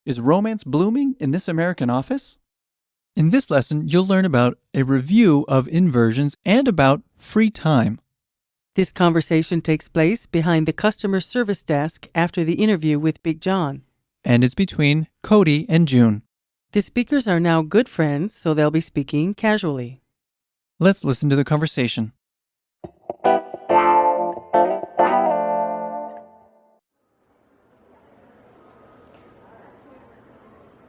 Is romance blooming in this American office? In this lesson, you'll learn about a review of inversions and about free time. This conversation takes place behind the customer service desk after the interview with Big John. And it's between Cody and June. The speakers are now good friends, so they'll be speaking casually. Let's listen to the conversation.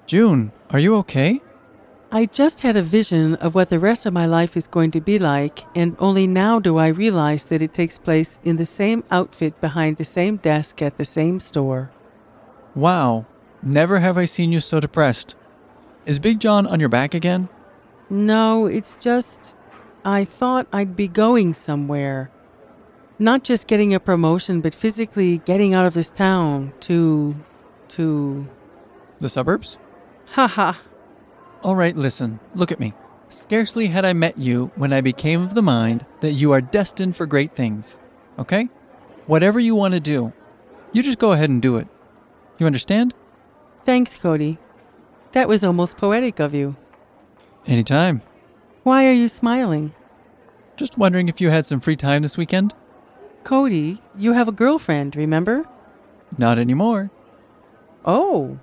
June, are you okay? I just had a vision of what the rest of my life is going to be like, and only now do I realize that it takes place in the same outfit behind the same desk at the same store. Wow, never have I seen you so depressed. Is Big John on your back again? No, it's just, I thought I'd be going somewhere. Not just getting a promotion, but physically getting out of this town to... The suburbs? Haha. All right, listen, look at me. Scarcely had I met you when I became of the mind that you are destined for great things, okay? Whatever you want to do, you just go ahead and do it. You understand? Thanks, Cody. That was almost poetic of you. Anytime. Why are you smiling? Just wondering if you had some free time this weekend? Cody, you have a girlfriend, remember? Not anymore. Oh.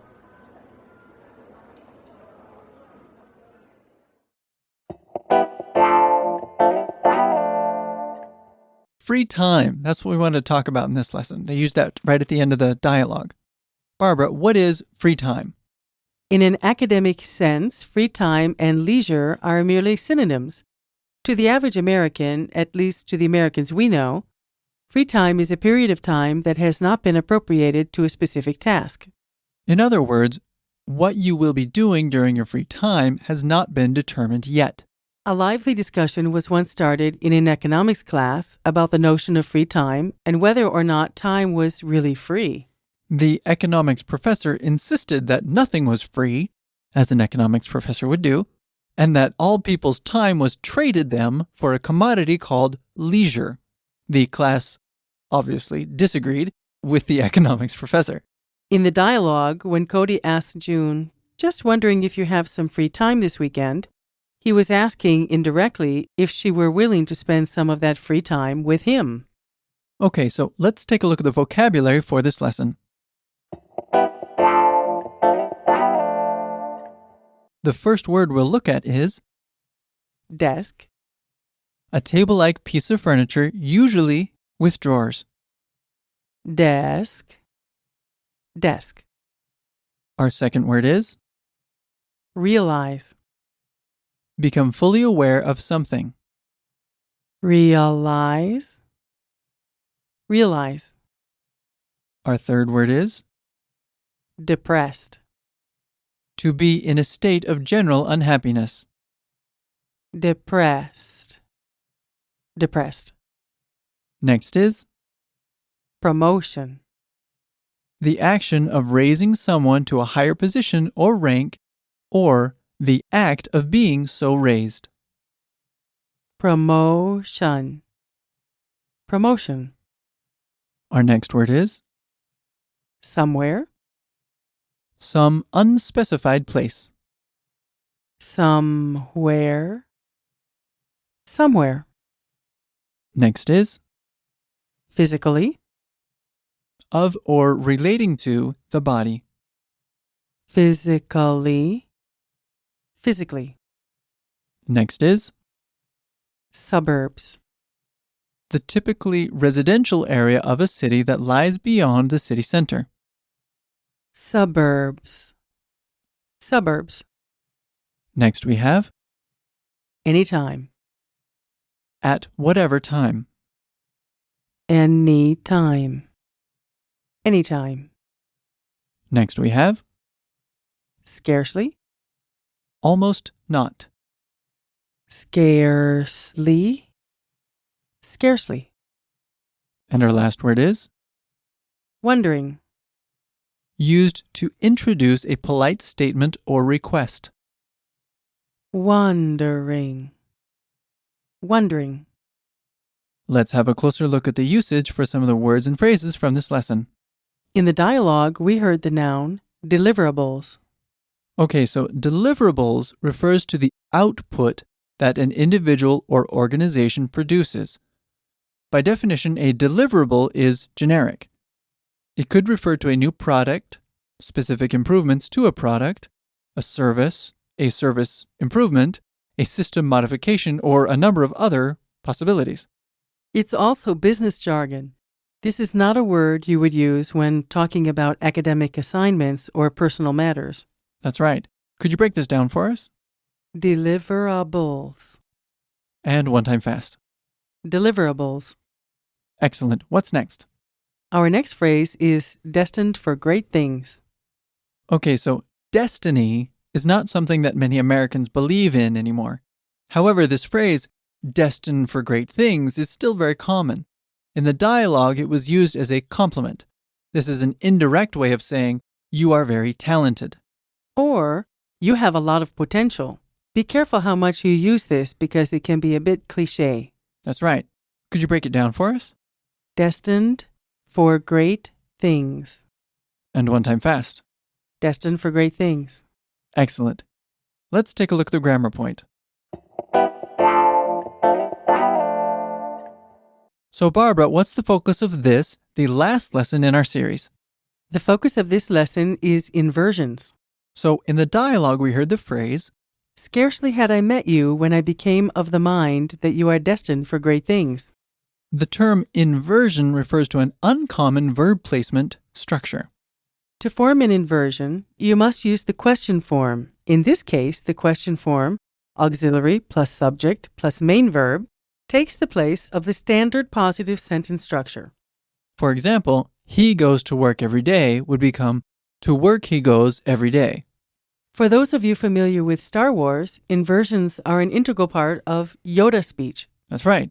Free time. That's what we wanted to talk about in this lesson. They used that right at the end of the dialogue. Barbara, what is free time? In an academic sense, free time and leisure are merely synonyms. To the average American, at least to the Americans we know, free time is a period of time that has not been appropriated to a specific task. In other words, what you will be doing during your free time has not been determined yet. A lively discussion was once started in an economics class about the notion of free time and whether or not time was really free. The economics professor insisted that nothing was free, as an economics professor would do, and that all people's time was traded them for a commodity called leisure. The class obviously disagreed with the economics professor. In the dialogue, when Cody asked June, "Just wondering if you have some free time this weekend," he was asking indirectly if she were willing to spend some of that free time with him. Okay, so let's take a look at the vocabulary for this lesson. The first word we'll look at is Desk. a table-like piece of furniture, usually with drawers. Desk. Desk. Our second word is Realize. become fully aware of something. Realize. Realize. Our third word is Depressed. to be in a state of general unhappiness. Depressed. Depressed. Next is Promotion. the action of raising someone to a higher position or rank, or the act of being so raised. Promotion. Promotion. Our next word is Somewhere. some unspecified place. Somewhere. Somewhere. Next is Physically. of or relating to the body. Physically. Physically. Next is Suburbs. the typically residential area of a city that lies beyond the city center. Suburbs. Suburbs. Next we have Anytime. at whatever time. Anytime. Anytime. Next we have Scarcely. almost not. Scarcely. Scarcely. And our last word is Wondering. used to introduce a polite statement or request. Wondering. Wondering. Let's have a closer look at the usage for some of the words and phrases from this lesson. In the dialogue, we heard the noun Deliverables. Okay, so deliverables refers to the output that an individual or organization produces. By definition, a deliverable is generic. It could refer to a new product, specific improvements to a product, a service improvement, a system modification, or a number of other possibilities. It's also business jargon. This is not a word you would use when talking about academic assignments or personal matters. That's right. Could you break this down for us? Deliverables. And one time fast. Deliverables. Excellent. What's next? Our next phrase is destined for great things. Okay, so destiny is not something that many Americans believe in anymore. However, this phrase, destined for great things, is still very common. In the dialogue, it was used as a compliment. This is an indirect way of saying, you are very talented. Or, you have a lot of potential. Be careful how much you use this because it can be a bit cliché. That's right. Could you break it down for us? Destined for great things. And one time fast. Destined for great things. Excellent. Let's take a look at the grammar point. So Barbara, what's the focus of this, the last lesson in our series? The focus of this lesson is inversions. So in the dialogue, we heard the phrase, Scarcely had I met you when I became of the mind that you are destined for great things. The term inversion refers to an uncommon verb placement structure. To form an inversion, you must use the question form. In this case, the question form, auxiliary plus subject plus main verb, takes the place of the standard positive sentence structure. For example, he goes to work every day would become to work he goes every day. For those of you familiar with Star Wars, inversions are an integral part of Yoda speech. That's right.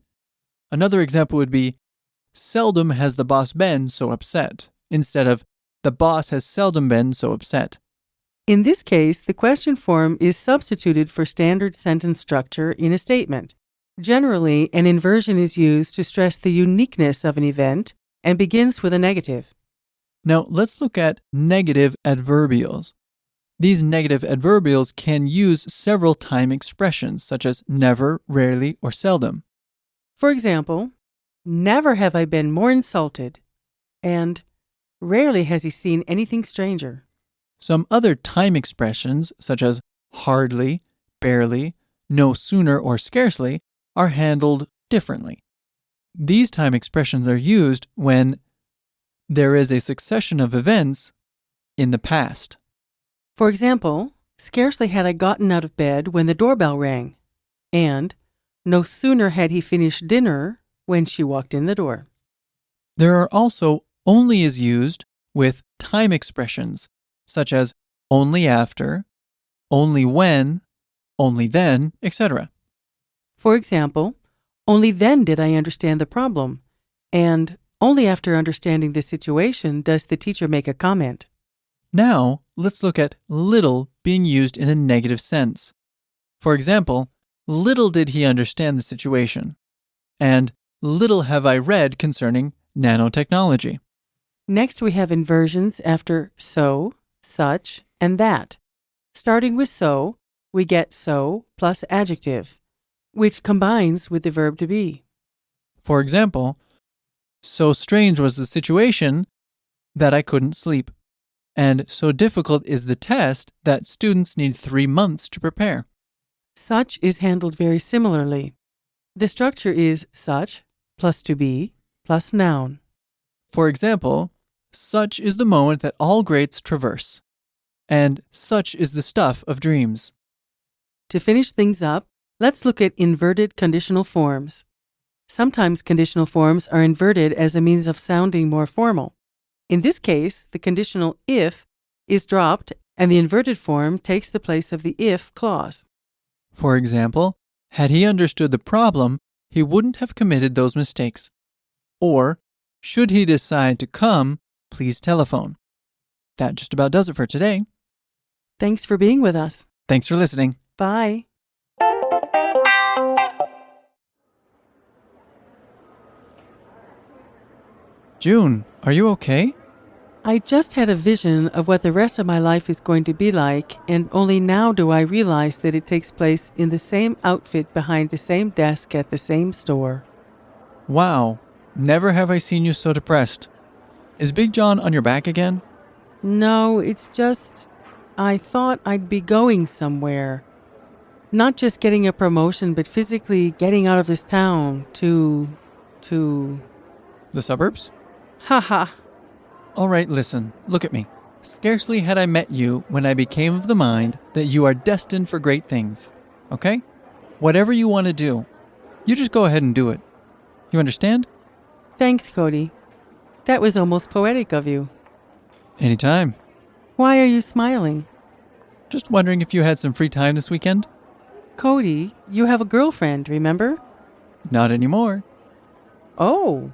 Another example would be, seldom has the boss been so upset, instead of, the boss has seldom been so upset. In this case, the question form is substituted for standard sentence structure in a statement. Generally, an inversion is used to stress the uniqueness of an event and begins with a negative. Now, let's look at negative adverbials. These negative adverbials can use several time expressions, such as never, rarely, or seldom. For example, never have I been more insulted, and rarely has he seen anything stranger. Some other time expressions, such as hardly, barely, no sooner, or scarcely, are handled differently. These time expressions are used when there is a succession of events in the past. For example, scarcely had I gotten out of bed when the doorbell rang, and no sooner had he finished dinner when she walked in the door. There are also only is used with time expressions, such as only after, only when, only then, etc. For example, only then did I understand the problem, and only after understanding the situation does the teacher make a comment. Now, let's look at little being used in a negative sense. For example, little did he understand the situation, and little have I read concerning nanotechnology. Next, we have inversions after so, such, and that. Starting with so, we get so plus adjective, which combines with the verb to be. For example, so strange was the situation that I couldn't sleep, and so difficult is the test that students need 3 months to prepare. Such is handled very similarly. The structure is such plus to be plus noun. For example, such is the moment that all greats traverse, and such is the stuff of dreams. To finish things up, let's look at inverted conditional forms. Sometimes conditional forms are inverted as a means of sounding more formal. In this case, the conditional if is dropped and the inverted form takes the place of the if clause. For example, had he understood the problem, he wouldn't have committed those mistakes. Or, should he decide to come, please telephone. That just about does it for today. Thanks for being with us. Thanks for listening. Bye. June, are you okay? I just had a vision of what the rest of my life is going to be like, and only now do I realize that it takes place in the same outfit behind the same desk at the same store. Wow, never have I seen you so depressed. Is Big John on your back again? No, it's just, I thought I'd be going somewhere. Not just getting a promotion, but physically getting out of this town to... The suburbs? Haha. All right, listen, look at me. Scarcely had I met you when I became of the mind that you are destined for great things. Okay? Whatever you want to do, you just go ahead and do it. You understand? Thanks, Cody. That was almost poetic of you. Anytime. Why are you smiling? Just wondering if you had some free time this weekend? Cody, you have a girlfriend, remember? Not anymore. Oh.